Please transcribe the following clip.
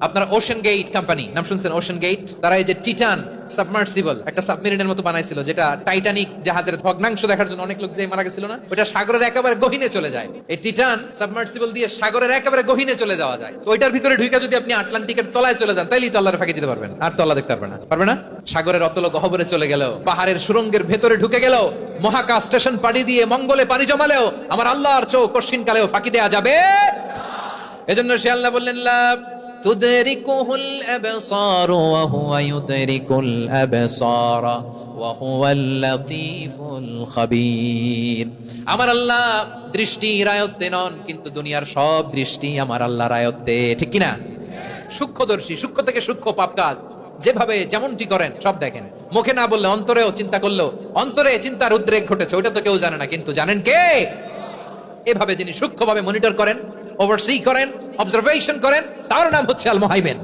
আপনার ocean gate company নাম শুনছেন? ওশান গেট, তারা এই যে টিটান সাবমার্সিবল একটা সাবমেরিনের মতো বানাইছিল, যেটা টাইটানিক জাহাজের ভগ্নাংশ দেখার জন্য অনেক লোক যে মারা গেছিল না, ওটা সাগরের একেবারে গহীনে চলে যায়। এই টিটান সাবমার্সিবল দিয়ে সাগরের একেবারে গহীনে চলে যাওয়া যায়। তো ওইটার ভিতরে ঢুকে যদি আপনি আটলান্টিকের তলায় চলে যান, তাইলেই তো আল্লাহর ফাঁকি দিতে পারবেন, আর তো আল্লাহ দেখতে পারবে না। পারবে না? সাগরের অতল গহ্বরে চলে গেল, পাহাড়ের সুরঙ্গের ভেতরে ঢুকে গেল, মহাকাশ স্টেশন পাড়ি দিয়ে মঙ্গলে পাড়ি জমালেও আমার আল্লাহর চোখ কঠিন কালেও ফাঁকি দেয়া যাবে। এজন্য সে আল্লাহ বললেন, লা তুদরিকুহুল আবসার ওয়া হুয়া ইউদরিকুল আবসার ওয়া হুয়াল লাতীফুল খাবীর। আমার আল্লাহ দৃষ্টির আয়ত্তে নন, কিন্তু দুনিয়ার সব দৃষ্টি আমার আল্লাহর আয়ত্তে, ঠিক কি না? সূক্ষ্মদর্শী, সূক্ষ্ম থেকে সূক্ষ্ম পাপ কাজ যেভাবে যেমনটি করেন সব দেখেন। মুখে না বললে অন্তরেও চিন্তা করলো, অন্তরে চিন্তার উদ্রেক ঘটেছে, ওইটা তো কেউ জানে না, কিন্তু জানেন কে? এভাবে যিনি সূক্ষ্মভাবে মনিটর করেন, ওভারসি করেন, অবজারভেশন করেন, তার নাম হচ্ছে আল মুহাইমিন।